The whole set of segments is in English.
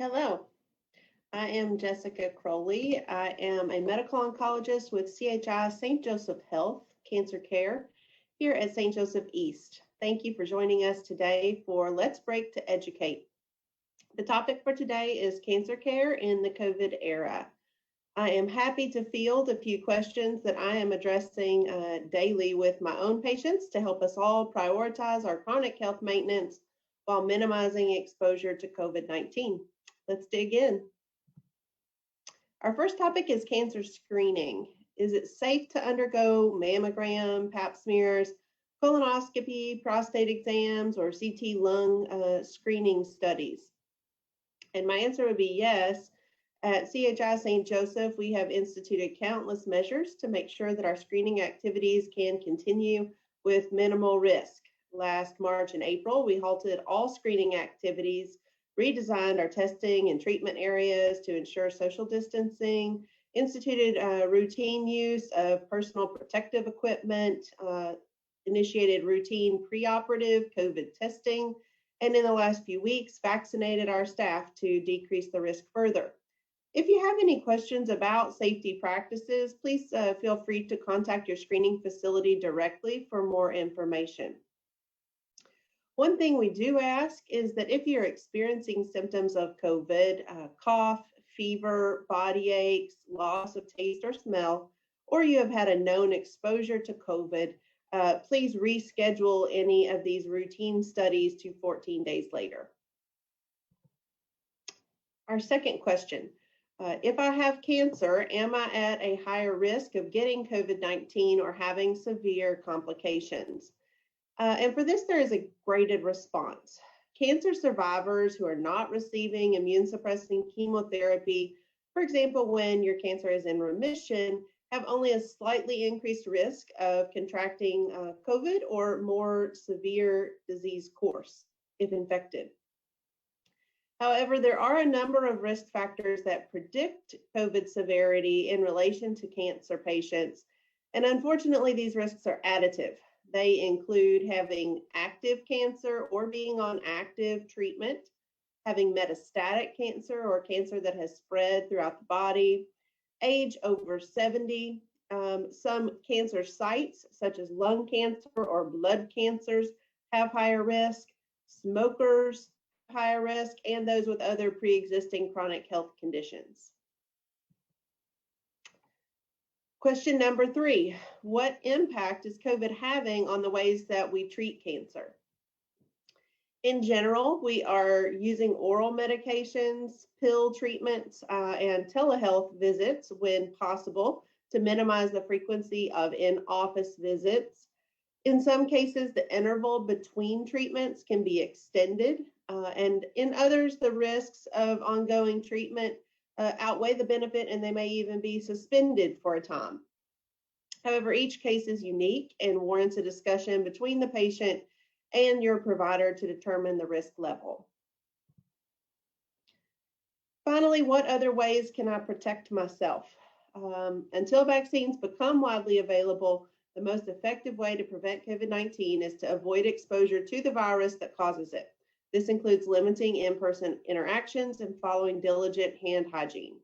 Hello, I am Jessica Crowley. I am a medical oncologist with CHI St. Joseph Health Cancer Care here at St. Joseph East. Thank you for joining us today for Let's Break to Educate. The topic for today is cancer care in the COVID era. I am happy to field a few questions that I am addressing daily with my own patients to help us all prioritize our chronic health maintenance while minimizing exposure to COVID-19. Let's dig in. Our first topic is cancer screening. Is it safe to undergo mammogram, pap smears, colonoscopy, prostate exams, or CT lung screening studies? And my answer would be yes. At CHI St. Joseph, we have instituted countless measures to make sure that our screening activities can continue with minimal risk. Last March and April, we halted all screening activities, redesigned our testing and treatment areas to ensure social distancing, instituted routine use of personal protective equipment, initiated routine preoperative COVID testing, and in the last few weeks, vaccinated our staff to decrease the risk further. If you have any questions about safety practices, please feel free to contact your screening facility directly for more information. One thing we do ask is that if you're experiencing symptoms of COVID, cough, fever, body aches, loss of taste or smell, or you have had a known exposure to COVID, please reschedule any of these routine studies to 14 days later. Our second question, if I have cancer, am I at a higher risk of getting COVID-19 or having severe complications? And for this, there is a graded response. Cancer survivors who are not receiving immune suppressing chemotherapy, for example, when your cancer is in remission, have only a slightly increased risk of contracting COVID or more severe disease course if infected. However, there are a number of risk factors that predict COVID severity in relation to cancer patients, and unfortunately, these risks are additive. They include having active cancer or being on active treatment, having metastatic cancer or cancer that has spread throughout the body, age over 70, some cancer sites such as lung cancer or blood cancers have higher risk, smokers have higher risk, and those with other pre-existing chronic health conditions. Question number 3, what impact is COVID having on the ways that we treat cancer? In general, we are using oral medications, pill treatments, and telehealth visits when possible to minimize the frequency of in-office visits. In some cases, the interval between treatments can be extended, and in others, the risks of ongoing treatment outweigh the benefit, and they may even be suspended for a time. However, each case is unique and warrants a discussion between the patient and your provider to determine the risk level. Finally, what other ways can I protect myself? Until vaccines become widely available, the most effective way to prevent COVID-19 is to avoid exposure to the virus that causes it. This includes limiting in-person interactions and following diligent hand hygiene.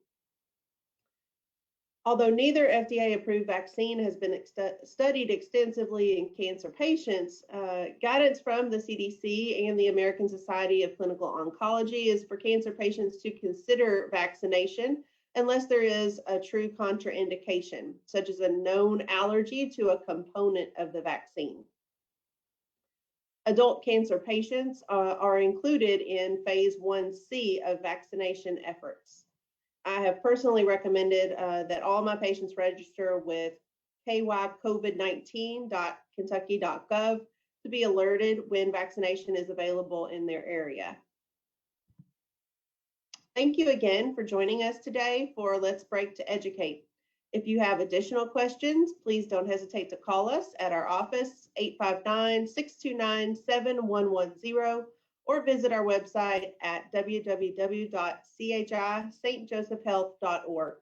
Although neither FDA-approved vaccine has been studied extensively in cancer patients, guidance from the CDC and the American Society of Clinical Oncology is for cancer patients to consider vaccination unless there is a true contraindication, such as a known allergy to a component of the vaccine. Adult cancer patients are included in phase 1C of vaccination efforts. I have personally recommended that all my patients register with kycovid19.kentucky.gov to be alerted when vaccination is available in their area. Thank you again for joining us today for Let's Break to Educate. If you have additional questions, please don't hesitate to call us at our office, 859-629-7110, or visit our website at www.chistjosephhealth.org.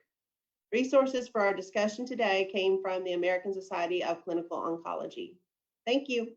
Resources for our discussion today came from the American Society of Clinical Oncology. Thank you.